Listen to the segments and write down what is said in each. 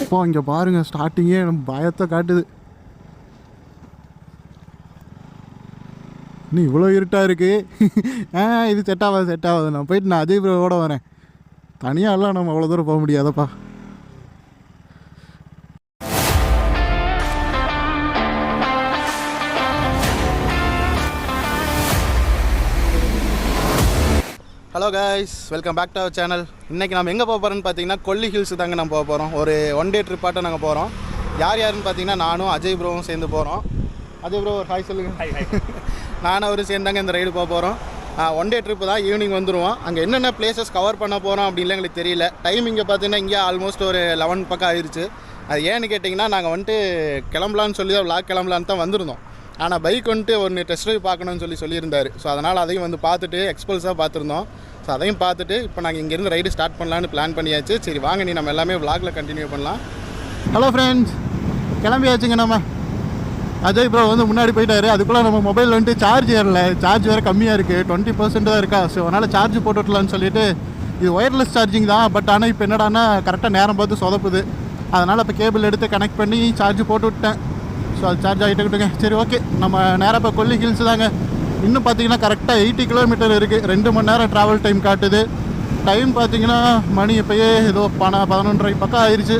இப்போ இங்கே பாருங்கள், ஸ்டார்டிங்கே நம்ம பயத்தை காட்டுது. இன்னும் இவ்வளோ இருட்டாக இருக்குது. இது செட் ஆகாது. நான் போயிட்டு நான் அஜய் ப்ரோவோட வரேன். தனியாகலாம் நம்ம அவ்வளோ தூரம் போக முடியாதப்பா. Hello guys, welcome back to our channel. இன்றைக்கி நம்ம எங்கே போக போகிறோன்னு பார்த்தீங்கன்னா கொல்லி ஹில்ஸ் தாங்க நம்ம போக போகிறோம். ஒரு 1 டே ட்ரிப்பாட்டம் நாங்கள் போகிறோம். யாருன்னு பார்த்தீங்கன்னா நானும் அஜய் ப்ரோவும் சேர்ந்து போகிறோம். அஜய் ப்ரோ ஒரு ஹாய் சொல்லுங்கள். நானும் அவரும் சேர்ந்தாங்க இந்த ரைடு போக போகிறோம். 1 டே ட்ரிப்பு தான். ஈவினிங் வந்துடுவோம். அங்கே என்னென்ன பிளேசஸ் கவர் பண்ண போகிறோம் அப்படின்லாம் எங்களுக்கு தெரியல. டைம் இங்கே பார்த்தீங்கன்னா இங்கே ஆல்மோஸ்ட் ஒரு 11 பக்கம் ஆயிடுச்சு. அது ஏன்னு கேட்டிங்கன்னா நாங்கள் வந்துட்டு கிளம்பலான்னு சொல்லி தான் விளாக் கிளம்பலான்னு தான் வந்திருந்தோம். ஆனால் பைக் வந்துட்டு ஒன்று டெஸ்ட் ட்ரைவ் பார்க்கணுன்னு சொல்லியிருந்தார். ஸோ அதனால் அதையும் வந்து பார்த்துட்டு எக்ஸ்பல்ஸாக பார்த்துருந்தோம். ஸோ அதையும் பார்த்துட்டு இப்போ நாங்கள் இங்கேருந்து ரைடு ஸ்டார்ட் பண்ணலான்னு பிளான் பண்ணியாச்சு. சரி வாங்க, நீ நம்ம எல்லாமே விளாகில் கண்டினியூ பண்ணலாம். ஹலோ ஃப்ரெண்ட்ஸ், கிளம்பியாச்சுங்க. நம்ம அஜய் ப்ரோ வந்து முன்னாடி போயிட்டாரு. அதுக்குள்ளே நம்ம மொபைல் வந்துட்டு சார்ஜ் ஏறல. சார்ஜ் வேறு கம்மியாக இருக்குது, 20% தான் இருக்கா. ஸோ அதனால் சார்ஜ் போட்டு விட்டலான்னு சொல்லிட்டு, இது ஒயர்லெஸ் சார்ஜிங் தான். பட் ஆனால் இப்போ என்னடானா கரெக்டாக நேரம் பார்த்து சொதப்புது. அதனால் இப்போ கேபிள் எடுத்து கனெக்ட் பண்ணி சார்ஜ் போட்டு விட்டேன். ஸோ அது சார்ஜ் ஆகிட்டுக்கிட்டுங்க. சரி ஓகே, நம்ம நேராக இப்போ கொல்லி ஹில்ஸ் தாங்க. இன்னும் பார்த்தீங்கன்னா கரெக்டாக 80 கிலோமீட்டர் இருக்குது. 2 மணி நேரம் ட்ராவல் டைம் காட்டுது. டைம் பார்த்தீங்கன்னா மணி இப்போயே ஏதோ 11:30 பக்கம் ஆயிடுச்சு.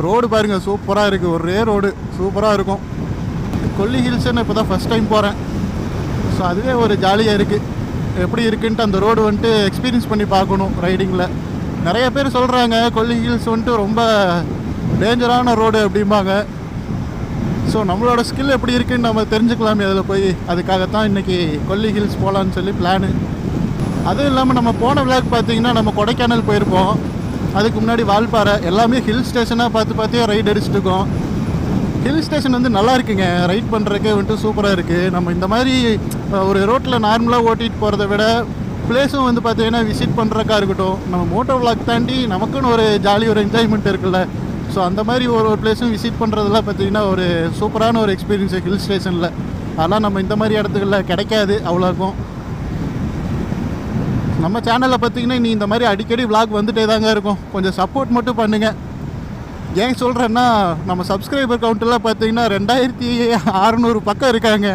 ரோடு பாருங்கள், சூப்பராக இருக்குது. ஒரே ரோடு சூப்பராக இருக்கும். கொல்லி ஹில்ஸ்ன்னு இப்போ தான் ஃபஸ்ட் டைம் போகிறேன். ஸோ அதுவே ஒரு ஜாலியாக இருக்குது. எப்படி இருக்குன்ட்டு அந்த ரோடு வந்துட்டு எக்ஸ்பீரியன்ஸ் பண்ணி பார்க்கணும் ரைடிங்கில். நிறைய பேர் சொல்கிறாங்க கொல்லி ஹில்ஸ் வந்துட்டு ரொம்ப டேஞ்சரான ரோடு அப்படிம்பாங்க. ஸோ நம்மளோட ஸ்கில் எப்படி இருக்குன்னு நம்ம தெரிஞ்சுக்கலாமே அதில் போய். அதுக்காகத்தான் இன்றைக்கி கொல்லி ஹில்ஸ் போகலான்னு சொல்லி பிளானு. அதுவும் இல்லாமல் நம்ம போன விளாக் பார்த்திங்கன்னா நம்ம கொடைக்கானல் போயிருப்போம். அதுக்கு முன்னாடி வால்பாறை, எல்லாமே ஹில் ஸ்டேஷனாக பார்த்து ரைட் அடிச்சுட்டு இருக்கோம். ஹில் ஸ்டேஷன் வந்து நல்லா இருக்குங்க, ரைட் பண்ணுறதுக்கே வந்துட்டு சூப்பராக இருக்குது. நம்ம இந்த மாதிரி ஒரு ரோட்டில் நார்மலாக ஓட்டிகிட்டு போகிறத விட பிளேஸும் வந்து பார்த்திங்கன்னா விசிட் பண்ணுறக்கா இருக்கட்டும், நம்ம மோட்டோ விளாக் தாண்டி நமக்குன்னு ஒரு ஜாலி, ஒரு என்ஜாய்மெண்ட் இருக்குல்ல. ஸோ அந்த மாதிரி ஒரு பிளேஸும் விசிட் பண்ணுறதுலாம் பார்த்திங்கன்னா ஒரு சூப்பரான ஒரு எக்ஸ்பீரியன்ஸு ஹில் ஸ்டேஷனில். அதெல்லாம் நம்ம இந்த மாதிரி இடத்துக்குள்ள கிடைக்காது அவ்வளோக்கும். நம்ம சேனலில் பார்த்திங்கன்னா நீ இந்த மாதிரி அடிக்கடி விளாக் வந்துட்டே தாங்க இருக்கும். கொஞ்சம் சப்போர்ட் மட்டும் பண்ணுங்கள். ஏன் சொல்கிறேன்னா, நம்ம சப்ஸ்கிரைபர் கவுண்டெல்லாம் பார்த்திங்கன்னா 2600 பக்கம் இருக்காங்க.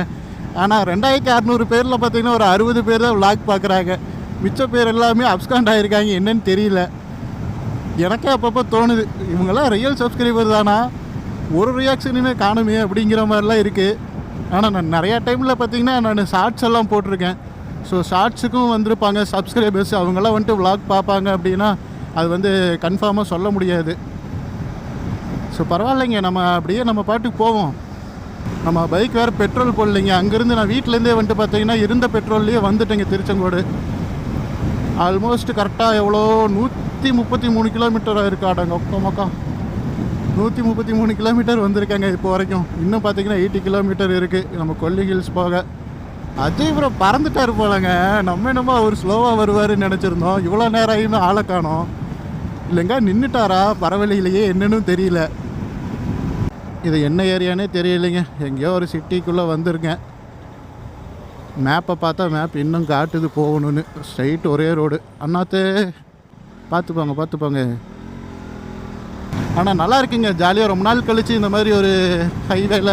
ஆனால் 2600 பேரில் பார்த்திங்கன்னா ஒரு 60 பேர் தான் விளாக் பார்க்குறாங்க. மிச்ச பேர் எல்லாமே அப்ஸ்காண்ட் ஆகிருக்காங்க. என்னன்னு தெரியல. எனக்கே அப்பப்போ தோணுது, இவங்கெல்லாம் ரியல் சப்ஸ்கிரைபர் தானா, ஒரு ரியாக்ஷனுமே காணுமே அப்படிங்கிற மாதிரிலாம் இருக்குது. ஆனால் நான் நிறையா டைமில் பார்த்திங்கன்னா நான் ஷார்ட்ஸ் எல்லாம் போட்டிருக்கேன். ஸோ ஷார்ட்ஸுக்கும் வந்திருப்பாங்க சப்ஸ்கிரைபர்ஸ். அவங்களாம் வந்துட்டு விளாக் பார்ப்பாங்க அப்படின்னா அது வந்து கன்ஃபார்மாக சொல்ல முடியாது. ஸோ பரவாயில்லைங்க, நம்ம அப்படியே நம்ம பாட்டுக்கு போவோம். நம்ம பைக் வேறு பெட்ரோல் போடலைங்க. அங்கேருந்து நான் வீட்டிலேருந்தே வந்துட்டு பார்த்திங்கன்னா இருந்த பெட்ரோல்லையே வந்துட்டேங்க திருச்செங்கோடு. ஆல்மோஸ்ட் கரெக்டாக எவ்வளோ 133 கிலோமீட்டராக இருக்காடாங்க. ஒக்கமக்கா 133 கிலோமீட்டர் வந்திருக்காங்க இப்போ வரைக்கும். இன்னும் பார்த்தீங்கன்னா 80 கிலோமீட்டர் இருக்குது நம்ம கொல்லி ஹில்ஸ் போக. அஜய் ப்ரோ பறந்துட்டார் போலங்க. நம்ம என்னமோ அவர் ஸ்லோவாக வருவாருன்னு நினச்சிருந்தோம். இவ்வளோ நேரம் ஆகியுமே ஆளை காணோம். இல்லைங்க நின்றுட்டாரா பரவலிலேயே என்னன்னு தெரியல. இது என்ன ஏரியானே தெரியலைங்க. எங்கேயோ ஒரு சிட்டிக்குள்ளே வந்திருக்கேன். மேப்பை பார்த்தா மேப் இன்னும் காட்டுது போகணுன்னு. ஸ்ட்ரைட் ஒரே ரோடு. அண்ணாத்தே பார்த்துப்பாங்க. ஆனால் நல்லா இருக்குங்க, ஜாலியாக ரொம்ப நாள் கழித்து இந்த மாதிரி ஒரு ஹைவேல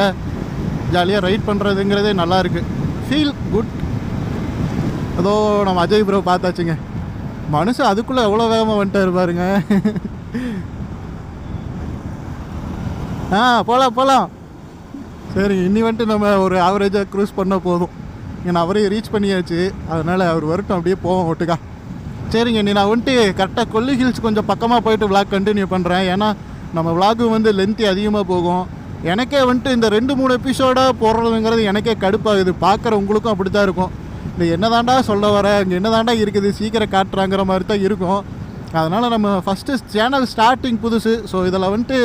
ஜாலியாக ரைட் பண்ணுறதுங்கிறதே நல்லாயிருக்கு. Feel good. அதோ நம்ம அஜய் ப்ரோ பார்த்தாச்சுங்க. மனுஷன் அதுக்குள்ளே எவ்வளோ வேகமாக வந்துட்டாரு பாருங்க. போகலாம். சரி, இன்னி வந்துட்டு நம்ம ஒரு ஆவரேஜாக க்ரூஸ் பண்ணால் போதும். ஏன்னா அவரையும் ரீச் பண்ணியாச்சு. அதனால் அவர் வரட்டும், அப்படியே போவோம் ஒட்டுக்கா. சரிங்க, நீ நான் வந்துட்டு கரெக்டாக கொல்லி ஹில்ஸ் கொஞ்சம் பக்கமாக போயிட்டு விளாக் கண்டினியூ பண்ணுறேன். ஏன்னா நம்ம விளாகு வந்து லென்த்து அதிகமாக போகும். எனக்கே வந்துட்டு இந்த 2-3 எபிசோடாக போடுறதுங்கிறது எனக்கே கடுப்பாகுது. பார்க்குற உங்களுக்கும் அப்படி தான் இருக்கும். இந்த என்ன தாண்டா சொல்ல வர, இங்கே என்ன தாண்டா இருக்குது, சீக்கிரம் காட்டுறாங்கிற மாதிரி தான் இருக்கும். அதனால் நம்ம ஃபஸ்ட்டு சேனல் ஸ்டார்டிங் புதுசு. ஸோ இதில் வந்துட்டு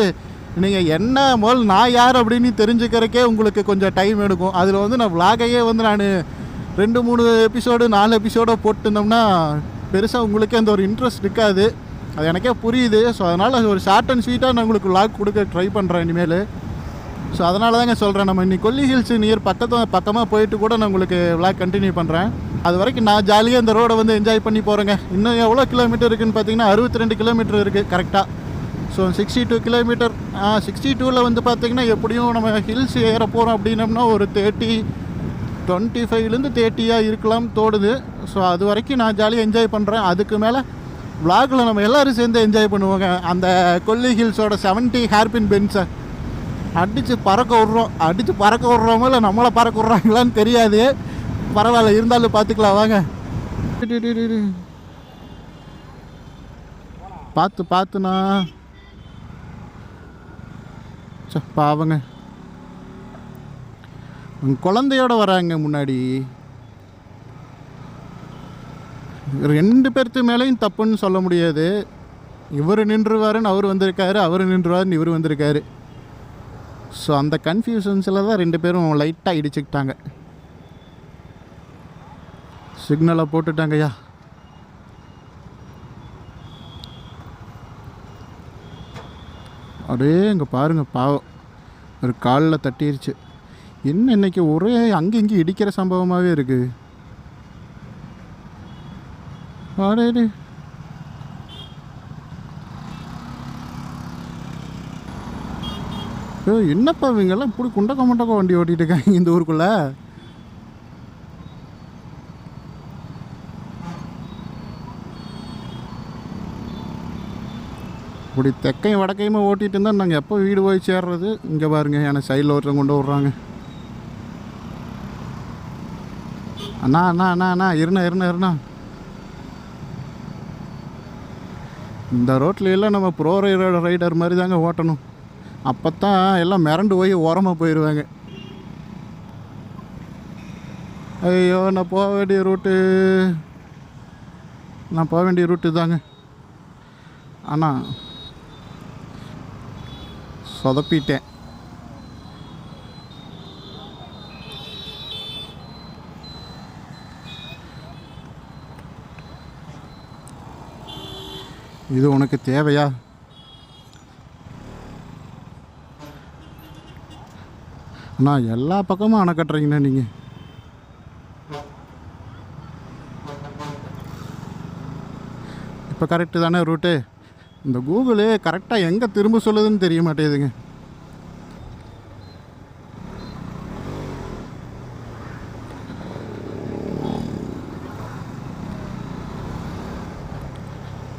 நீங்கள் என்ன முதல் நான் யார் அப்படின்னு தெரிஞ்சுக்கிறக்கே உங்களுக்கு கொஞ்சம் டைம் எடுக்கும். அதில் வந்து நான் விளாகையே வந்து நான் 2-3 எபிசோடு 4 எபிசோடோ போட்டுருந்தோம்னா பெருசாக உங்களுக்கே அந்த ஒரு இன்ட்ரெஸ்ட் இருக்காது. அது எனக்கே புரியுது. ஸோ அதனால் ஒரு ஷார்ட் அண்ட் ஸ்வீட்டாக நான் உங்களுக்கு விளாக் கொடுக்க ட்ரை பண்ணுறேன் இனிமேல். ஸோ அதனால தாங்க சொல்கிறேன், நம்ம இன்னைக்கு கொல்லி ஹில்ஸ் நியர் பக்கமாக போயிட்டு கூட நான் உங்களுக்கு விளாக் கண்டினியூ பண்ணுறேன். அது வரைக்கும் நான் ஜாலியாக இந்த ரோடை வந்து என்ஜாய் பண்ணி போகிறேங்க. இன்னும் எவ்வளோ கிலோமீட்டர் இருக்குதுன்னு பார்த்தீங்கன்னா 62 கிலோமீட்டர் இருக்குது கரெக்டாக. ஸோ 62 கிலோமீட்டர் 62ல் வந்து பார்த்திங்கன்னா எப்படியும் நம்ம ஹில்ஸ் ஏற போகிறோம் அப்படின்னம்னா ஒரு 25லேருந்து 30 இருக்கலாம் தோடுது. ஸோ அது வரைக்கும் நான் ஜாலியாக என்ஜாய் பண்ணுறேன். அதுக்கு மேலே விளாகில் நம்ம எல்லோரும் சேர்ந்து என்ஜாய் பண்ணுவோங்க. அந்த கொல்லி ஹில்ஸோட 70 ஹேர்பின் பென்ஸை அடித்து பறக்க விட்றோமோ இல்லை நம்மளை பறக்க விட்றாங்களான்னு தெரியாது. பரவாயில்ல, இருந்தாலும் பார்த்துக்கலாம் வாங்க. பார்த்துண்ணா பாவங்க, குழந்தையோட வராங்க முன்னாடி. 2 பேர்த்து மேலேயும் தப்புன்னு சொல்ல முடியாது. இவர் நின்றுவாருன்னு அவர் வந்திருக்காரு, அவர் நின்றுவாருன்னு இவர் வந்திருக்காரு. ஸோ அந்த கன்ஃபியூஷன்ஸில் தான் 2 பேரும் லைட்டாக இடிச்சுக்கிட்டாங்க. சிக்னலை போட்டுட்டாங்கய்யா. அப்படியே இங்கே பாருங்கள், பாவம் ஒரு காலில் தட்டிருச்சு. என்ன இன்னைக்கு ஒரே அங்கே இங்கே இடிக்கிற சம்பவமாகவே இருக்குது. அடே என்னப்பா இவங்கெல்லாம் இப்படி குண்டக்க வண்டி ஓட்டிகிட்டு இருக்காங்க இந்த ஊருக்குள்ளே. இப்படி தெக்கையும் வடக்கையுமே ஓட்டிகிட்டு இருந்தால் நாங்கள் எப்போ வீடு போய் சேர்றது. இங்கே பாருங்கள், எனக்கு சைடில் ஒருத்தர் கொண்டு விட்றாங்க. அண்ணா இருண்ணா. இந்த ரோட்டில் எல்லாம் நம்ம ப்ரோ ரைடர் மாதிரி தாங்க ஓட்டணும். அப்போ தான் எல்லாம் மிரண்டு போய் ஓரமாக போயிடுவாங்க. ஐயோ, நான் போக வேண்டிய ரூட்டு தாங்க. ஆனால் சொதப்பிட்டேன். இது உனக்கு தேவையா? அண்ணா எல்லா பக்கமும் அணை கட்டுறீங்கண்ணா நீங்கள். இப்போ கரெக்டு தானே ரூட்டு? இந்த கூகுளு கரெக்டாக எங்கே திரும்ப சொல்லுதுன்னு தெரிய மாட்டேங்குதுங்க.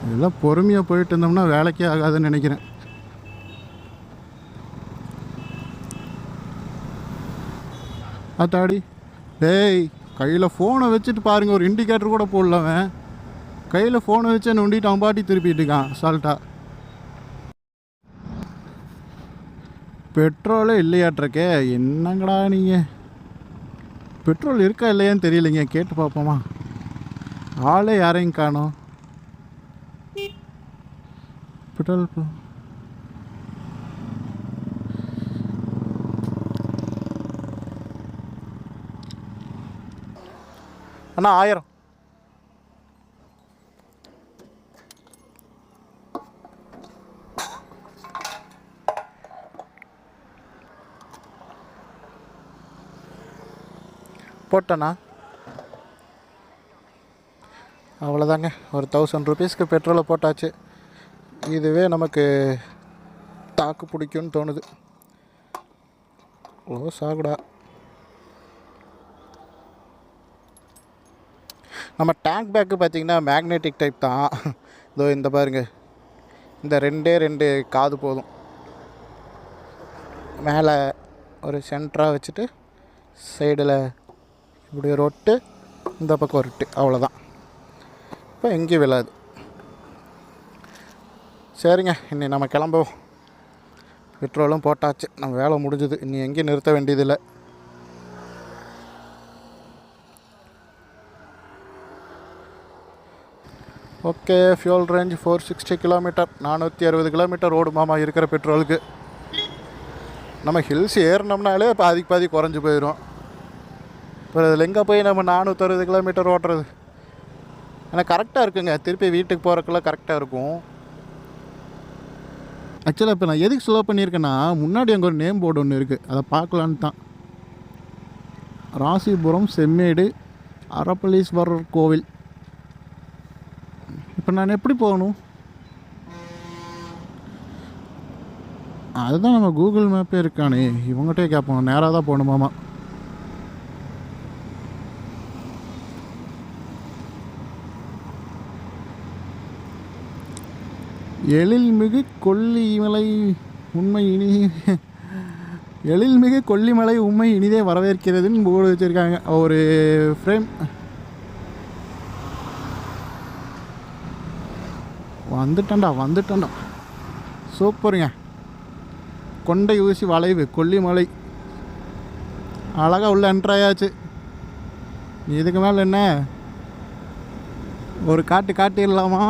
இதெல்லாம் பொறுமையாக போயிட்டு இருந்தோம்னா வேலைக்கே ஆகாதுன்னு நினைக்கிறேன். அத்தாடி டேய், கையில் ஃபோனை வச்சுட்டு பாருங்கள், ஒரு இண்டிகேட்டர் கூட போடலவன். கையில் ஃபோனை வச்சு என்ன நொண்டிட்டு அவன் பாட்டி திருப்பிட்டு இருக்கான் அசால்ட்டாக. பெட்ரோலே இல்லையாட்ருக்கே. என்னங்கடா நீங்கள், பெட்ரோல் இருக்கா இல்லையான்னு தெரியலைங்க. கேட்டு பார்ப்போமா? ஆளே யாரையும் காணோம். பெட்ரோல் அண்ணா 1000. போட்டேண்ணா. அவ்வளோதாங்க, ஒரு 1000 ருபீஸ்க்கு பெட்ரோலை போட்டாச்சு. இதுவே நமக்கு தாக்கு பிடிக்கும்னு தோணுது. ஓ சாகுடா. நம்ம டேங்க் பேக்கு பார்த்திங்கன்னா மேக்னெட்டிக் டைப் தான். இதோ இந்த பாருங்கள், இந்த 2 காது போதும். மேலே ஒரு சென்டராக வச்சுட்டு சைடில் இப்படி ஒரு ஒட்டு, இந்த பக்கம் ஒரு ஒட்டு, அவ்வளோதான். இப்போ எங்கேயும் விழாது. சரிங்க, இன்னி நம்ம கிளம்புவோம். பெட்ரோலும் போட்டாச்சு, நம்ம வேலை முடிஞ்சுது. இன்னி எங்கேயும் நிறுத்த வேண்டியதில்லை. Okay, fuel range 460 kilometre, 460 kilometre ஓடுமாமா இருக்கிற பெட்ரோலுக்கு. நம்ம ஹில்ஸ் ஏறினோம்னாலே பாதி குறைஞ்சி போயிடும். இப்போ இதில் எங்கே போய் நம்ம 460 கிலோமீட்டர் ஓட்டுறது? ஆனால் கரெக்டாக இருக்குங்க, திருப்பி வீட்டுக்கு போகிறக்குள்ள கரெக்டாக இருக்கும். ஆக்சுவலாக இப்போ நான் எதுக்கு ஸ்லோ பண்ணியிருக்கேன்னா, முன்னாடி அங்கே ஒரு நேம் போர்டு ஒன்று இருக்குது, அதை பார்க்கலான்னு தான். ராசிபுரம் செம்மேடு அரப்பளீஸ்வரர் கோவில். இப்போ நான் எப்படி போகணும்? அதுதான் நம்ம கூகுள் மேப்பே இருக்கானே, இவங்ககிட்டே கேட்போம். நேராக தான் போகணுமாமா. எழில்மிகு கொல்லிமலை உண்மை இனி எழில்மிகு கொல்லிமலை உண்மை இனிதே வரவேற்கிறதுன்னு போர்டு வச்சுருக்காங்க. ஒரு ஃப்ரேம் வந்துட்டேன்டா. சூப்பருங்க. கொண்டை ஊசி வளைவு கொல்லிமலை அழகாக உள்ள என்ட்ராயாச்சு. இதுக்கு மேலே என்ன ஒரு காட்டிடலாமா?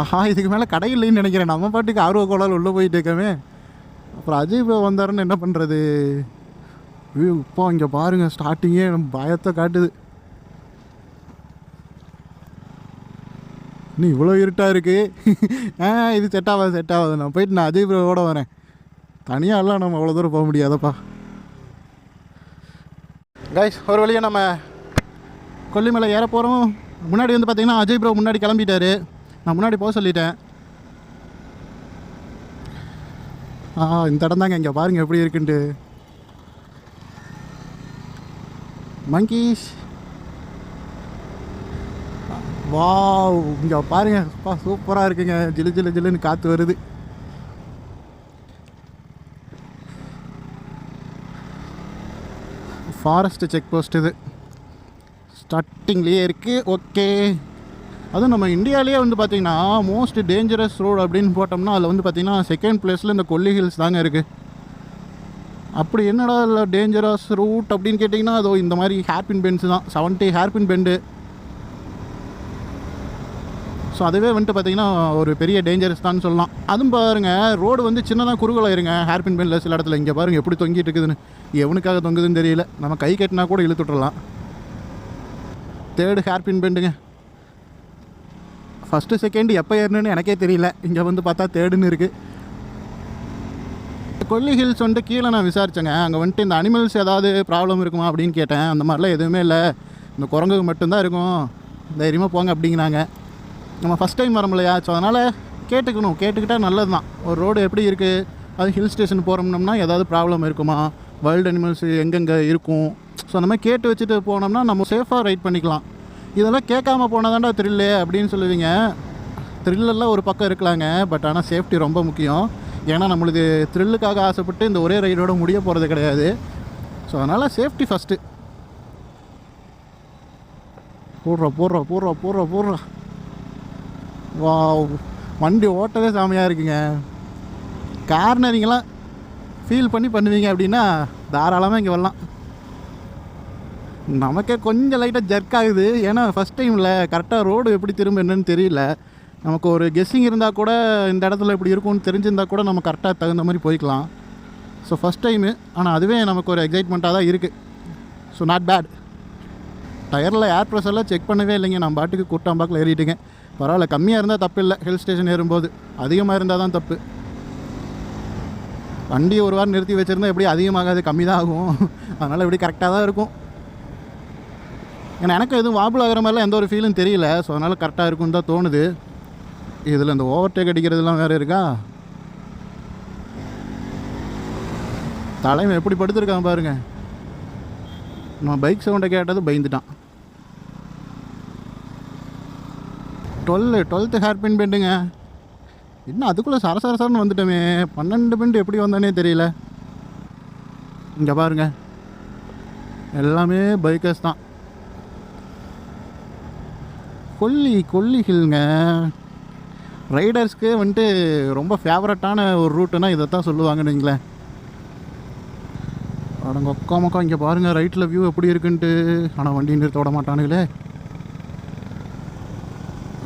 ஆஹா, இதுக்கு மேலே கடை இல்லைன்னு நினைக்கிறேன். நம்ம பாட்டுக்கு ஆர்வ கோளால் உள்ளே போயிட்டு இருக்கவே. அப்புறம் அஜய் இப்போ வந்தாருன்னு என்ன பண்ணுறது? இப்போ இங்கே பாருங்கள், ஸ்டார்டிங்கே நம்ம பயத்தை காட்டுது. இன்னும் இவ்வளோ இருட்டாக இருக்குது. இது செட் ஆகாது. நான் போயிட்டு நான் அஜய் ப்ரோவோட வரேன். தனியாக எல்லாம் நம்ம அவ்வளோ தூரம் போக முடியாதப்பா. கைஸ், ஒரு வழியாக நம்ம கொல்லிமலை ஏற போகிறோம். முன்னாடி வந்து பார்த்திங்கன்னா அஜய் ப்ரோ முன்னாடி கிளம்பிட்டாரு. நான் முன்னாடி போக சொல்லிட்டேன். இந்த இடம் தாங்க. இங்கே பாருங்கள் எப்படி இருக்குன்ட்டு. மங்கீஸ் வாவ், இங்கே பாருங்க, சூப்பராக இருக்குங்க. ஜில்லுன்னு காற்று வருது. ஃபாரஸ்ட்டு செக் போஸ்ட் இது ஸ்டார்டிங்லேயே இருக்குது. ஓகே, அதுவும் நம்ம இந்தியாவிலேயே வந்து பார்த்திங்கன்னா மோஸ்ட் டேஞ்சரஸ் ரோடு அப்படின்னு போட்டோம்னா அதில் வந்து பார்த்திங்கன்னா செகண்ட் பிளேஸில் இந்த கொல்லி ஹில்ஸ் தாங்க இருக்குது. அப்படி என்னடா இல்லை டேஞ்சரஸ் ரூட் அப்படின்னு கேட்டிங்கன்னா, அதோ இந்த மாதிரி ஹேர்பின் பெண்ட்ஸ் தான். 70 ஹேர்பின் பெண்டு. ஸோ அதுவே வந்துட்டு பார்த்திங்கன்னா ஒரு பெரிய டேஞ்சரஸ் தான் சொல்லலாம். அதுவும் பாருங்கள், ரோடு வந்து சின்னதாக குறுகலாயிருங்க ஹேர்பின் பெண்டில் சில இடத்துல. இங்கே பாருங்கள் எப்படி தொங்கிட்டு இருக்குதுன்னு. எவனுக்காக தொங்குதுன்னு தெரியல. நம்ம கை கட்டினா கூட இழுத்துட்றலாம். 3rd ஹேர்பின் பெண்டுங்க. ஃபஸ்ட்டு செகண்ட் எப்போ ஏறணுன்னு எனக்கே தெரியல. இங்கே வந்து பார்த்தா 3ன்னு இருக்குது. கொல்லி ஹில்ஸ் வந்துட்டு கீழே நான் விசாரித்தேங்க. அங்கே வந்துட்டு இந்த அனிமல்ஸ் ஏதாவது ப்ராப்ளம் இருக்குமா அப்படின்னு கேட்டேன். அந்த மாதிரிலாம் எதுவுமே இல்லை, இந்த குரங்கு மட்டும்தான் இருக்கும், தைரியமாக போங்க அப்படிங்கிறாங்க. நம்ம ஃபஸ்ட் டைம் வரோம் இல்லையா, ஸோ அதனால் கேட்டுக்கிட்டால் நல்லது தான். ஒரு ரோடு எப்படி இருக்குது, அது ஹில் ஸ்டேஷன் போகிறோம்னா ஏதாவது ப்ராப்ளம் இருக்குமா, வைல்டு அனிமல்ஸ் எங்கெங்கே இருக்கும், ஸோ அந்த மாதிரி கேட்டு வச்சுட்டு போனோம்னா நம்ம சேஃபாக ரைட் பண்ணிக்கலாம். இதெல்லாம் கேட்காம போனதாண்டா த்ரில்லு அப்படின்னு சொல்லுவீங்க. த்ரில்லெல்லாம் ஒரு பக்கம் இருக்கலாங்க, பட் ஆனால் சேஃப்டி ரொம்ப முக்கியம். ஏன்னா நம்மளுக்கு த்ரில்லுக்காக ஆசைப்பட்டு இந்த ஒரே ரைடோட முடிய போகிறது கிடையாது. ஸோ அதனால் சேஃப்டி ஃபஸ்ட்டு. போடுறா. வா, வண்டி ஓட்டவே சாமையாக இருக்குங்க. கார்னரிங்கெல்லாம் ஃபீல் பண்ணுவீங்க அப்படின்னா தாராளமாக இங்கே வரலாம். நமக்கே கொஞ்சம் லைட்டாக ஜர்க் ஆகுது. ஏன்னா ஃபஸ்ட் டைமில் கரெக்டாக ரோடு எப்படி திரும்ப என்னன்னு தெரியல. நமக்கு ஒரு கெஸ்ஸிங் இருந்தால் கூட இந்த இடத்துல இப்படி இருக்கும்னு தெரிஞ்சிருந்தால் கூட நம்ம கரெக்டாக தகுந்த மாதிரி போய்க்கலாம். ஸோ ஃபஸ்ட் டைமு, ஆனால் அதுவே நமக்கு ஒரு எக்ஸைட்மெண்ட்டாக தான் இருக்குது. So not bad. டயரில் ஏர் ப்ரெஷர்லாம் செக் பண்ணவே இல்லைங்க. நான் பாட்டுக்கு கூட்டாம்பாக்கில் ஏறிட்டுங்க. பரவாயில்ல, கம்மியாக இருந்தால் தப்பு இல்லை. ஹில் ஸ்டேஷன் ஏறும்போது அதிகமாக இருந்தால் தான் தப்பு. வண்டியை ஒரு வாரம் நிறுத்தி வச்சுருந்தா எப்படி அதிகமாகாது, கம்மி தான் ஆகும். அதனால் எப்படி கரெக்டாக தான் இருக்கும். ஏன்னா எனக்கு எதுவும் வாபிள் ஆகிற மாதிரிலாம் எந்த ஒரு ஃபீலும் தெரியல. ஸோ அதனால் கரெக்டாக இருக்குன்னு தான் தோணுது. இதில் இந்த ஓவர்டேக் அடிக்கிறதுலாம் வேறு இருக்கா. தலைமை எப்படி படுத்துருக்கான் பாருங்க. நான் பைக் சவுண்டை கேட்டது பயந்துட்டான். 12th hairpin பெண்டுங்க. இன்னும் அதுக்குள்ளே சரசரசரன்னு வந்துட்டோமே. 12 பெண்டு எப்படி வந்தானே தெரியல. இங்கே பாருங்க, எல்லாமே பைக்கர்ஸ் தான். கொல்லி ஹில்ங்க ரைடர்ஸ்க்கு வந்துட்டு ரொம்ப ஃபேவரட்டான ஒரு ரூட்டுனா இதை தான் சொல்லுவாங்கன்னு வைங்களேன். அடங்க ஒக்காமக்கா, இங்கே பாருங்கள் ரைட்டில் வியூ எப்படி இருக்குன்ட்டு. ஆனால் வண்டி நிறுத்த விட மாட்டானுங்களே.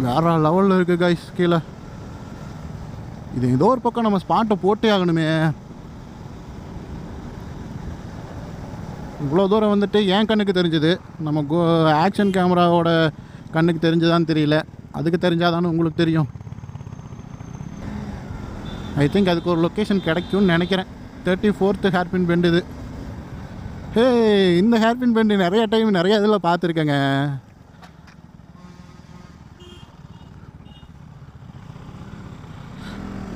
வேறு லெவலில் இருக்குது கைஸ் கீழே. இது ஏதோ ஒரு பக்கம் நம்ம ஸ்பாட்டை போட்டே ஆகணுமே. இவ்வளோ தூரம் வந்துட்டு என் கண்ணுக்கு தெரிஞ்சுது. நம்ம ஆக்ஷன் கேமராவோட கண்ணுக்கு தெரிஞ்சதான்னு தெரியல. அதுக்கு தெரிஞ்சாதானே உங்களுக்கு தெரியும். ஐ திங்க் அதுக்கு ஒரு லொக்கேஷன் கிடைக்கும்னு நினைக்கிறேன். 34th ஹேர்பின் பெண்ட் இது. ஹே, இந்த ஹேர்பின் பெண்டு நிறைய டைம் நிறைய இதில் பார்த்துருக்கேங்க.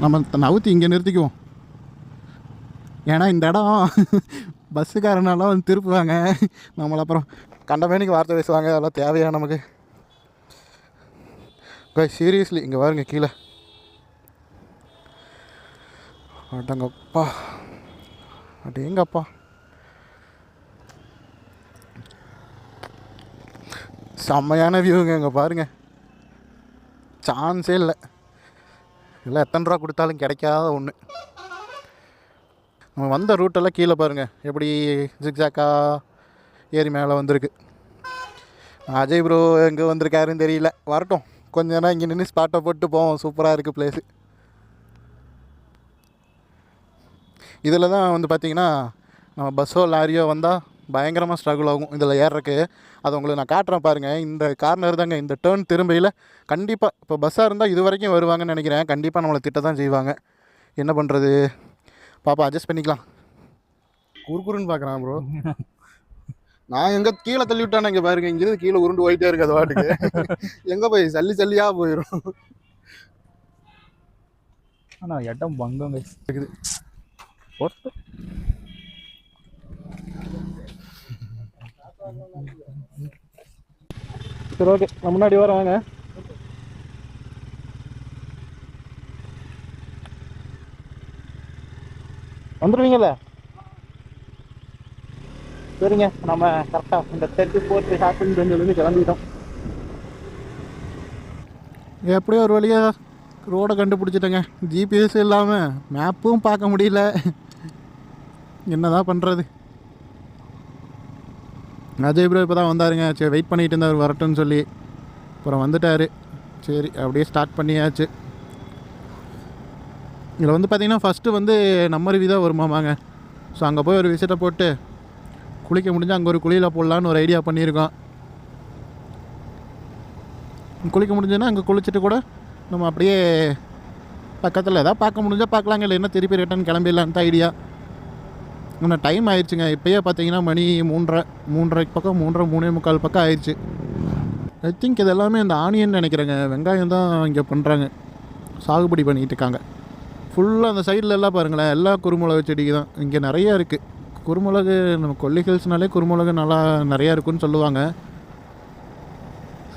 நம்ம நவுத்தி இங்கே நிறுத்திக்குவோம். ஏன்னா இந்த இடம் பஸ்ஸுக்காரனால வந்து திருப்புவாங்க, நம்மளை அப்புறம் கண்டமேனிக்கு வார்த்தை பேசுவாங்க. அதெல்லாம் தேவையா நமக்கு? சீரியஸ்லி இங்கே பாருங்க கீழே. அடங்கப்பா, அடேங்கப்பா. செம்மையான வியூங்க இங்கே பாருங்கள். சான்ஸே இல்லை. இல்லை எத்தனை ரூபா கொடுத்தாலும் கிடைக்காத ஒன்று. நம்ம வந்த ரூட்டெல்லாம் கீழே பாருங்கள் எப்படி ஜிக்ஜாக்கா ஏறி மேலே வந்திருக்கு. அஜய் ப்ரோ எங்கே வந்திருக்காருன்னு தெரியல. வரட்டும், கொஞ்ச நேரம் இங்கே நின்று ஸ்பாட்டை போட்டு போவோம். சூப்பராக இருக்குது பிளேஸு. இதில் தான் வந்து பார்த்திங்கன்னா நம்ம பஸ்ஸோ லாரியோ வந்தால் பயங்கரமாக ஸ்ட்ரகிள் ஆகும் இதில் ஏறுறக்கு. அது உங்களுக்கு நான் காட்டுறேன் பாருங்கள். இந்த கார்னர் தாங்க, இந்த டேர்ன் திரும்பியில் கண்டிப்பாக இப்போ பஸ்ஸாக இருந்தால் இது வரைக்கும் வருவாங்கன்னு நினைக்கிறேன். கண்டிப்பாக நம்மளை திட்ட தான் செய்வாங்க. என்ன பண்ணுறது பாப்பா, அட்ஜஸ்ட் பண்ணிக்கலாம். குறுக்குறுன்னு பார்க்குறான் ப்ரோ. நான் எங்கே கீழே தள்ளி விட்டானே இங்கே பாருங்க. இங்கேருந்து கீழே உருண்டு போயிட்டே இருக்குது அது வாட்டுக்கு. எங்கே போய் சல்லியாக போயிடும். ஆனால் இடம் பங்கம் இருக்குது. சரி, ஓகே, நான் முன்னாடி வராங்க. வந்துடுவீங்கல்ல? சரிங்க, நம்ம கரெக்டாக இந்த 34th ஹேர்பின் பெண்ட்லேருந்து கிளம்பிட்டோம். எப்படியோ ஒரு வழியாக ரோடை கண்டுபிடிச்சிட்டேங்க. ஜிபிஎஸ் இல்லாமல் மேப்பும் பார்க்க முடியல. என்ன தான் பண்ணுறது? அஜய் ப்ரோ இப்போ தான் வந்தாருங்க. சரி, வெயிட் பண்ணிகிட்டு இருந்தார் வரட்டும்னு சொல்லி. அப்புறம் வந்துட்டார். சரி, அப்படியே ஸ்டார்ட் பண்ணியாச்சு. இதில் வந்து பார்த்திங்கன்னா ஃபஸ்ட்டு வந்து நம்ம ரிவ்யூ தான் வருமாமாங்க. ஸோ அங்கே போய் ஒரு விசிட்டை போட்டு குளிக்க முடிஞ்சால் அங்கே ஒரு குளியில் போடலான்னு ஒரு ஐடியா பண்ணியிருக்கோம். குளிக்க முடிஞ்சுன்னா அங்கே குளிச்சுட்டு கூட நம்ம அப்படியே பக்கத்தில் எதாவது பார்க்க முடிஞ்சால் பார்க்கலாங்க. இல்லை என்ன திருப்பி ரிட்டன் கிளம்பிடலான்ட்டு ஐடியா. இன்னும் டைம் ஆயிடுச்சுங்க. இப்போயே பார்த்தீங்கன்னா மணி 3:30 பக்கம் 3:45 பக்கம் ஆயிடுச்சு. ஐ திங்க் இது எல்லாமே இந்த ஆனியன் நினைக்கிறேங்க. வெங்காயம் தான் இங்கே பண்ணுறாங்க, சாகுபடி பண்ணிகிட்டு இருக்காங்க. ஃபுல்லாக அந்த சைடில் எல்லாம் பாருங்களேன், எல்லா குருமிளகு செடிக்கு தான் இங்கே நிறையா இருக்குது. குருமிளகு நம்ம கொல்லி ஹில்ஸ்னாலே குருமிளகு நல்லா நிறையா இருக்குன்னு சொல்லுவாங்க.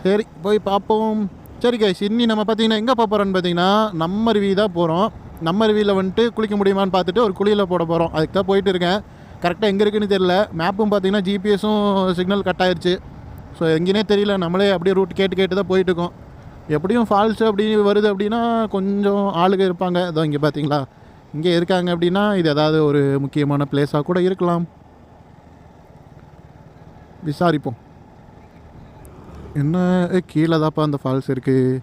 சரி, போய் பார்ப்போம். சரி கைஸ், இன்னி நம்ம பார்த்தீங்கன்னா எங்கே போகிறோன்னு பார்த்தீங்கன்னா நம்ம ரிவ்யூ தான் போகிறோம். நம்ம ரிவ்யூவில் வந்துட்டு குளிக்க முடியுமான்னு பார்த்துட்டு ஒரு குளியில் போட போகிறோம். அதுக்கு தான் போயிட்டு இருக்கேன். கரெக்டாக எங்கே இருக்குன்னு தெரியல. மேப்பும் பார்த்தீங்கன்னா ஜிபிஎஸும் சிக்னல் கட் ஆயிடுச்சு. ஸோ எங்கேனே தெரியல. நம்மளே அப்படியே ரூட் கேட்டு தான் போயிட்டுருக்கோம். எப்படியும் ஃபால்ஸு அப்படி வருது அப்படின்னா கொஞ்சம் ஆளுங்க இருப்பாங்க. அதோ இங்கே பார்த்தீங்களா, இங்கே இருக்காங்க அப்படின்னா இது ஏதாவது ஒரு முக்கியமான பிளேஸாக கூட இருக்கலாம். விசாரிப்போம். என்ன கீழே தான்ப்பா அந்த ஃபால்ஸ் இருக்குது.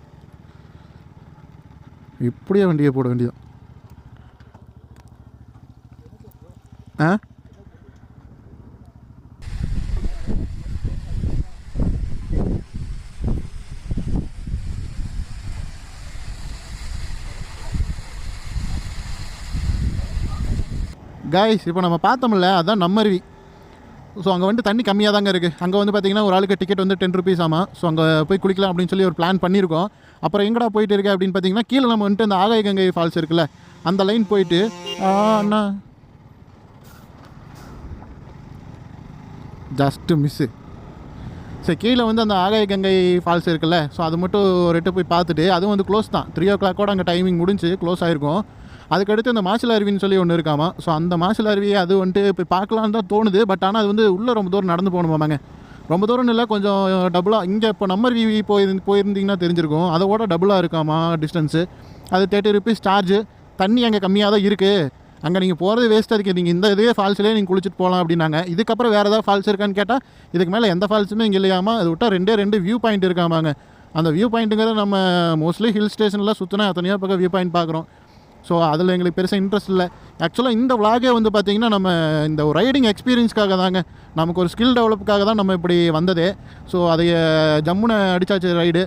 இப்படியே வண்டியை போட வேண்டியதான். ஆ காய்ஸ், இப்போ நம்ம பார்த்தோம்ல அதான் நம்ம அருவி. ஸோ அங்கே வந்து தண்ணி கம்மியாக தாங்க இருக்குது. அங்கே வந்து பார்த்திங்கன்னா ஒரு ஆளுக்கு டிக்கெட் வந்து 10 rupees ஆமாம். ஸோ அங்கே போய் குளிக்கலாம் அப்படின்னு சொல்லி ஒரு பிளான் பண்ணியிருக்கோம். அப்புறம் எங்கடா போயிட்டு இருக்கேன் அப்படின்னு பார்த்தீங்கன்னா கீழே நம்ம வந்துட்டு அந்த ஆகாய கங்கை ஃபால்ஸ் இருக்குல்ல, அந்த லைன் போயிட்டு அண்ணா ஜஸ்ட்டு மிஸ்ஸு. சரி, கீழே வந்து அந்த ஆகாய கங்கை ஃபால்ஸ் இருக்குல்ல, ஸோ அது மட்டும் ஒரு எட்டு போய் பார்த்துட்டு, அதுவும் வந்து க்ளோஸ் தான். 3 o'clock அங்கே டைமிங் முடிஞ்சு க்ளோஸ் ஆகிருக்கும். அதுக்கடுத்து அந்த மாசில் அருவின்னு சொல்லி ஒன்று இருக்காமா. ஸோ அந்த மாசில் அருவி அது வந்துட்டு போய் பார்க்கலான்னு தான் தோணுது. பட் ஆனால் அது வந்து உள்ளே ரொம்ப தூரம் நடந்து போகணுமாங்க. ரொம்ப தூரம் இல்லை, கொஞ்சம் டபுளாக. இங்கே இப்போ நம்ம அருவி போயிருந்தீங்கன்னா தெரிஞ்சிருக்கும், அதோட டபுளாக இருக்காமா டிஸ்டன்ஸு. அது 30 rupees சார்ஜு. தண்ணி அங்கே கம்மியாக தான் இருக்குது. அங்கே நீங்கள் போகிறது வேஸ்ட்டாக இருக்குது. நீங்கள் இந்த இதே ஃபால்ஸ்லேயே நீங்கள் குளிச்சுட்டு போகலாம் அப்படின்னாங்க. இதுக்கப்புறம் வேறு ஏதாவது ஃபால்ஸ் இருக்கான்னு கேட்டால் இதுக்கு மேலே எந்த ஃபால்ஸுமே இங்கே இல்லையாமா. அது விட்டால் 2 வியூ பாயிண்ட் இருக்காமாங்க. அந்த வியூ பாயிண்ட்டுங்கிறது நம்ம மோஸ்ட்லி ஹில் ஸ்டேஷனில் சுற்றினா எத்தனையோ பக்கம் வியூ பாயிண்ட் பார்க்குறோம். ஸோ அதில் எங்களுக்கு பெருசாக இன்ட்ரெஸ்ட் இல்லை. ஆக்சுவலாக இந்த விளாகே வந்து பார்த்திங்கன்னா நம்ம இந்த ரைடிங் எக்ஸ்பீரியன்ஸ்க்காக தாங்க, நமக்கு ஒரு ஸ்கில் டெவலப்புக்காக தான் நம்ம இப்படி வந்ததே. ஸோ அதை ஜம்முனை அடித்தாச்சு ரைடு.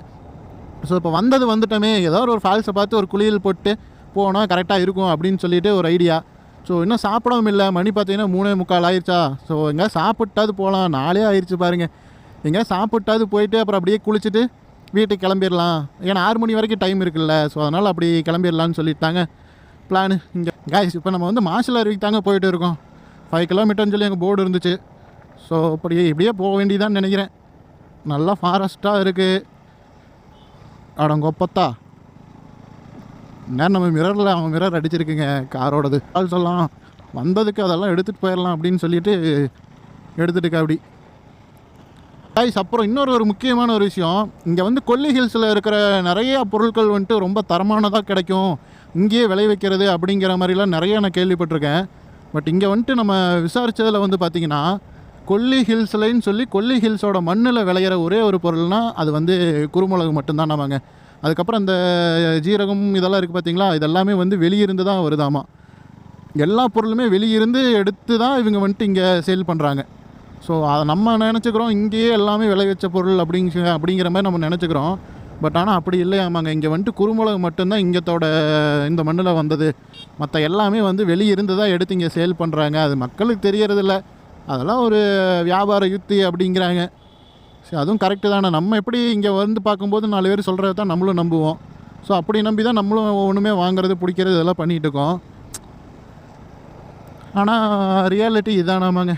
ஸோ இப்போ வந்துட்டோமே, ஏதாவது ஒரு ஃபால்ஸை பார்த்து ஒரு குளியல் போட்டு போனால் கரெக்டாக இருக்கும் அப்படின்னு சொல்லிட்டு ஒரு ஐடியா. ஸோ இன்னும் சாப்பிடவும் இல்லை, மணி பார்த்தீங்கன்னா 3:45 ஆயிடுச்சா. ஸோ எங்கே சாப்பிட்டாது போகலாம், 4 ஆயிடுச்சு பாருங்கள். எங்கே சாப்பிட்டாது போயிட்டு அப்புறம் அப்படியே குளிச்சுட்டு வீட்டுக்கு கிளம்பிடலாம். ஏன்னா 6 மணி வரைக்கும் டைம் இருக்குல்ல. ஸோ அதனால் அப்படி கிளம்பிடலான்னு சொல்லிட்டாங்க பிளானு. இங்கே காய்ஸ் இப்போ நம்ம வந்து மாசில் அருவிக்கு தாங்க போயிட்டு இருக்கோம். 5 கிலோமீட்டர்னு சொல்லி எங்கள் போர்டு இருந்துச்சு. ஸோ இப்படியே போக வேண்டியதான்னு நினைக்கிறேன். நல்லா ஃபாரஸ்ட்டாக இருக்குது. அடங்கொப்பத்தா நேரம் நம்ம மிரரில் அவன் மிரர் அடிச்சிருக்குங்க காரோடது. கால் சொல்லலாம் வந்ததுக்கு அதெல்லாம் எடுத்துகிட்டு போயிடலாம் அப்படின்னு சொல்லிட்டு எடுத்துகிட்டு அப்படி காய்ஸ். அப்புறம் இன்னொரு முக்கியமான ஒரு விஷயம், இங்கே வந்து கொல்லி ஹில்ஸில் இருக்கிற நிறைய பொருட்கள் வந்துட்டு ரொம்ப தரமானதாக கிடைக்கும், இங்கேயே விளைவிக்கிறது அப்படிங்கிற மாதிரிலாம் நிறைய நான் கேள்விப்பட்டிருக்கேன். பட் இங்கே வந்துட்டு நம்ம விசாரித்ததில் வந்து பார்த்திங்கன்னா கொல்லி ஹில்ஸ்லன்னு சொல்லி கொல்லி ஹில்ஸோட மண்ணில் விளையிற ஒரே ஒரு பொருள்னால் அது வந்து குருமிளகு மட்டும்தான். நாமங்க அதுக்கப்புறம் இந்த ஜீரகம் இதெல்லாம் இருக்குது பார்த்திங்களா, இதெல்லாமே வந்து வெளியிருந்து தான் வருதாமா. எல்லா பொருளுமே வெளியிருந்து எடுத்து தான் இவங்க வந்துட்டு இங்கே சேல் பண்ணுறாங்க. ஸோ அதை நம்ம நினச்சிக்கிறோம் இங்கேயே எல்லாமே விளைவிச்ச பொருள் அப்படிங்கிற மாதிரி நம்ம நினச்சிக்கிறோம். பட் ஆனால் அப்படி இல்லையாமாங்க. இங்கே வந்துட்டு குருமிளகு மட்டும்தான் இங்கத்தோட இந்த மண்ணில் வந்தது, மற்ற எல்லாமே வந்து வெளியிருந்து தான் எடுத்து இங்கே சேல் பண்ணுறாங்க. அது மக்களுக்கு தெரியறதில்ல, அதெல்லாம் ஒரு வியாபார யுக்தி அப்படிங்கிறாங்க. சரி, அதுவும் கரெக்டு தானே. நம்ம எப்படி இங்கே வந்து பார்க்கும்போது 4 பேர் சொல்கிறத தான் நம்மளும் நம்புவோம். ஸோ அப்படி நம்பி தான் நம்மளும் ஒன்றுமே வாங்குறது பிடிக்கிறது இதெல்லாம் பண்ணிகிட்டு இருக்கோம். ஆனால் ரியாலிட்டி இதானாமாங்க.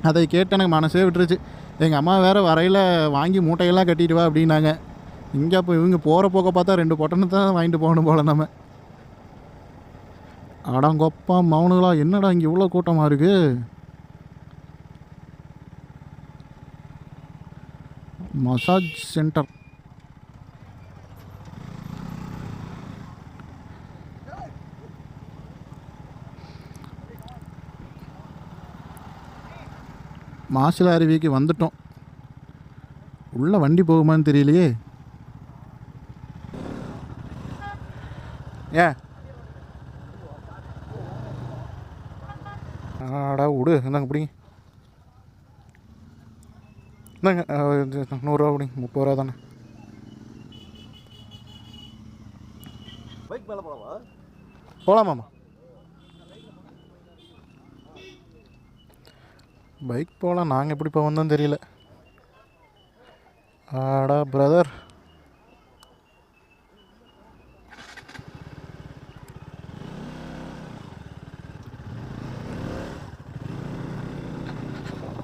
அதை கேட்டு எனக்கு மனசே விட்டுருச்சு. எங்கள் அம்மா வேறு வரையில் வாங்கி மூட்டையெல்லாம் கட்டிட்டு வா அப்படின்னாங்க. இங்கே அப்போ இவங்க போகிற போக்க பார்த்தா 2 பொட்டனை தான் வாங்கிட்டு போகணும் போல் நம்ம. அடங்கொப்பா மௌனுகளா, என்னடா இங்கே இவ்வளோ கூட்டமாக இருக்குது. Massage centre. மாசில அருவிக்கு வந்துட்டோம். உள்ள வண்டி போகுமான்னு தெரியலையே. ஏன் ஆடா விடு. இந்தாங்க பிடிங்க, இந்தாங்க 100 ரூபா பிடிங்க. 30 ரூபா தானே. பைக் மேலே போகலாமா? போகலாமாம்மா, பைக் போகலாம். நாங்கள் எப்படி இப்போ வந்தோன்னு தெரியல. ஆடா பிரதர்,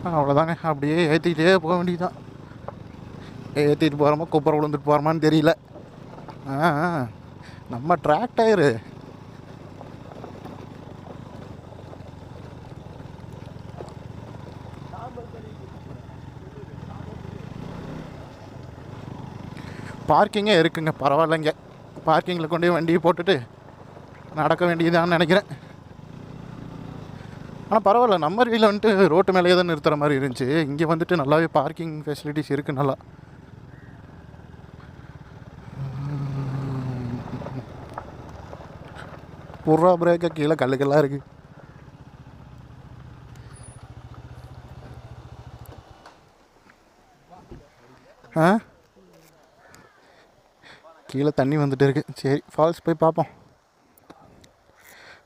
அவ்வளோதாங்க. அப்படியே ஏற்றிக்கிட்டே போக வேண்டியதுதான். ஏற்றிட்டு போகிறோமா குப்பரை விழுந்துட்டு போகிறோமான்னு தெரியல. நம்ம ட்ராக் டயரு பார்க்கிங்கே இருக்குங்க, பரவாயில்லைங்க. பார்க்கிங்கில் கொண்டு போய் வண்டியை போட்டுட்டு நடக்க வேண்டியதான்னு நினைக்கிறேன். ஆனால் பரவாயில்ல, நம்ம வீட்டில் வந்துட்டு ரோட்டு மேலேயே தான் நிறுத்துகிற மாதிரி இருந்துச்சு. இங்கே வந்துட்டு நல்லாவே பார்க்கிங் ஃபெசிலிட்டிஸ் இருக்குது நல்லா. புறா பிரேக்க கீழே கல்லுக்கெல்லாம் இருக்குது. கீழே தண்ணி வந்துட்டு இருக்கு. சரி, ஃபால்ஸ் போய் பார்ப்போம்.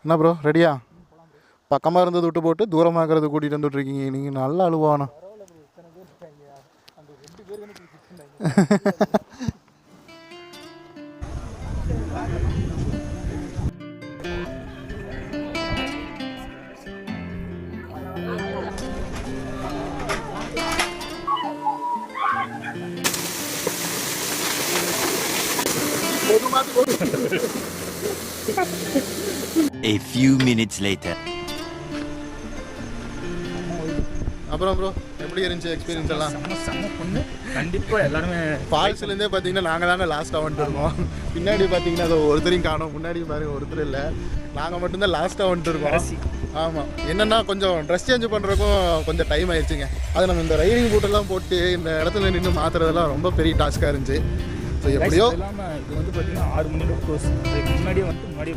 என்ன ப்ரோ, ரெடியா? பக்கமாக இருந்தது விட்டு போட்டு தூரமாகிறது கூட்டிகிட்டு வந்துட்ருக்கீங்க. நீங்கள் நல்லா அழுவானோ. A few minutes later. அப்புறம் ப்ரோ எப்படி இருந்துச்சு எக்ஸ்பீரியன்ஸ் எல்லாம்? செம்ம பொண்ணு கண்டிப்பாக எல்லாருமே. ஃபால்ஸ்லேருந்தே பார்த்தீங்கன்னா நாங்கள் தாங்க லாஸ்ட்டாக வந்துட்டு இருக்கோம். பின்னாடி பார்த்தீங்கன்னா அதை ஒருத்தரையும் காணும், முன்னாடி பாருங்க ஒருத்தர் இல்லை, நாங்கள் மட்டும்தான் லாஸ்ட்டாக வந்துட்டு இருக்கோம். ஆமாம், என்னென்னா கொஞ்சம் ட்ரெஸ் சேஞ்ச் பண்ணுறதுக்கும் கொஞ்சம் டைம் ஆயிடுச்சுங்க. அது நம்ம இந்த ரைடிங் பூட்டெல்லாம் போட்டு இந்த இடத்துல நின்று மாற்றுறதெல்லாம் ரொம்ப பெரிய டாஸ்க்காக இருந்துச்சு. ஸோ எப்படியோ இல்லாமல் இது வந்து பார்த்தீங்கன்னா 6 மணிக்கு க்ளோஸ். முன்னாடியே வந்து முன்னாடியே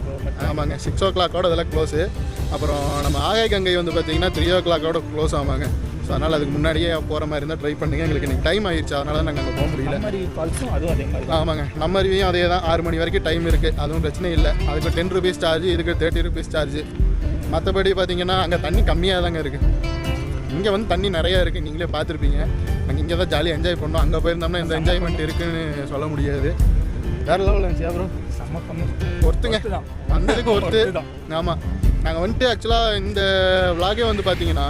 ஆமாங்க, 6 o'clock இதெல்லாம் க்ளோஸு. அப்புறம் நம்ம ஆகாய் கங்கை வந்து பார்த்தீங்கன்னா 3 o'clock க்ளோஸ் ஆமாங்க. ஸோ அதனால் அதுக்கு முன்னாடியே போகிற மாதிரி இருந்தால் ட்ரை பண்ணுங்க. எங்களுக்கு இன்றைக்கி டைம் ஆயிடுச்சு, அதனால நாங்கள் அங்கே போக முடியல. மாதிரி ஃபால்ஸும் அதுவும் அதே மாதிரி ஆமாங்க, நம்ம அருவியும் அதே தான், 6 மணி வரைக்கும் டைம் இருக்குது, அதுவும் பிரச்சனை இல்லை. அதுக்கு 10 rupees சார்ஜ், இதுக்கு 30 rupees சார்ஜ். மற்றபடி பார்த்தீங்கன்னா அங்கே தண்ணி கம்மியாக தாங்க இருக்குது. இங்கே வந்து தண்ணி நிறையா இருக்குது, நீங்களே பார்த்துருப்பீங்க. நாங்கள் இங்கே தான் ஜாலியாக என்ஜாய் பண்ணோம். அங்கே போயிருந்தோம்னா இந்த என்ஜாய்மெண்ட் இருக்குன்னு சொல்ல முடியாது. வேறு லெவலில் இருந்துச்சு. அப்புறம் செம்ம கம்மி ஒருத்துங்க வந்ததுக்கு ஒருத்து. ஆமாம், நாங்கள் வந்துட்டு ஆக்சுவலாக இந்த விளாகே வந்து பார்த்தீங்கன்னா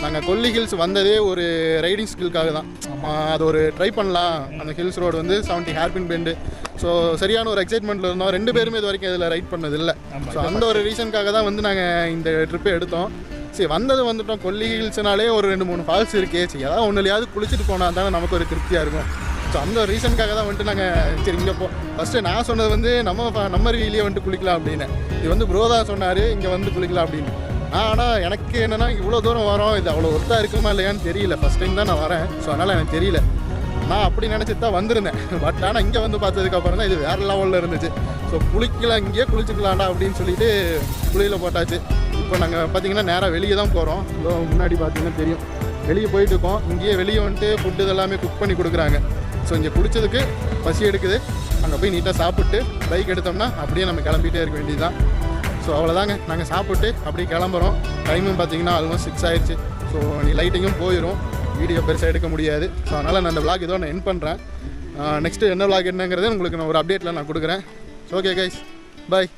நாங்கள் கொல்லி ஹில்ஸ் வந்ததே ஒரு ரைடிங் ஸ்கில்காக தான். அது ஒரு ட்ரை பண்ணலாம். அந்த ஹில்ஸ் ரோடு வந்து 70 ஹேர்பின் பெண்டு. ஸோ சரியான ஒரு எக்ஸைட்மெண்ட்டில் இருந்தோம். 2 பேருமே இது வரைக்கும் இதில் ரைட் பண்ணது இல்லை. ஸோ அந்த ஒரு ரீசனுக்காக தான் வந்து நாங்கள் இந்த ட்ரிப்பை எடுத்தோம். சரி வந்துட்டோம். கொல்லி ஹில்ஸ்னாலே ஒரு 2-3 ஃபால்ஸ் இருக்கே, சரி ஏதாவது ஒன்றுலையாவது குளிச்சுட்டு போனால் தானே நமக்கு ஒரு திருப்தியாக இருக்கும். ஸோ அந்த ஒரு ரீசனுக்காக தான் வந்துட்டு நாங்கள் சரி இங்கே ஃபஸ்ட்டு நான் சொன்னது வந்து நம்ம ரீலியே வந்துட்டு குளிக்கலாம் அப்படின்னு. இது வந்து ப்ரோ தான் சொன்னார் இங்கே வந்து குளிக்கலாம் அப்படின்னு. ஆனால் எனக்கு என்னென்னா இவ்வளோ தூரம் வரோம், இது அவ்வளோ ஒர்த்தாக இருக்குமா இல்லையான்னு தெரியல. ஃபஸ்ட் டைம் தான் நான் வரேன். ஸோ அதனால் எனக்கு தெரியல. நான் அப்படி நினச்சி தான் வந்திருந்தேன். பட் ஆனால் இங்கே வந்து பார்த்ததுக்கப்புறம் தான் இது வேறு லெவலில் இருந்துச்சு. ஸோ குளிக்கலாம், இங்கேயே குளிச்சுக்கலாம்டா அப்படின்னு சொல்லிட்டு குளியில் போட்டாச்சு. இப்போ நாங்கள் பார்த்தீங்கன்னா நேராக வெளியே தான் போகிறோம். இதோ முன்னாடி பார்த்தீங்கன்னா தெரியும், வெளியே போயிட்டு இருக்கோம். இங்கேயே வெளியே வந்துட்டு ஃபுட்டு இதெல்லாமே குக் பண்ணி கொடுக்குறாங்க. ஸோ இங்கே குளிச்சதுக்கு பசி எடுக்குது. அங்கே போய் நீட்டாக சாப்பிட்டு பைக் எடுத்தோம்னா அப்படியே நம்ம கிளம்பிகிட்டே இருக்க வேண்டியது தான். ஸோ அவ்வளோதாங்க, நாங்கள் சாப்பிட்டு அப்படியே கிளம்புறோம். டைமும் பார்த்தீங்கன்னா ஆல்மோஸ்ட் 6 ஆயிடுச்சு. ஸோ நீ லைட்டிங்கும் போயிடும், வீடியோ பெருசாக எடுக்க முடியாது. ஸோ அதனால் நான் அந்த விளாக் இதோ நான் என் பண்ணுறேன். நெக்ஸ்ட்டு என்ன விளாக் என்னங்கிறத உங்களுக்கு நான் ஒரு அப்டேட்டில் நான் கொடுக்குறேன். ஸோ ஓகே கைஸ், பாய்.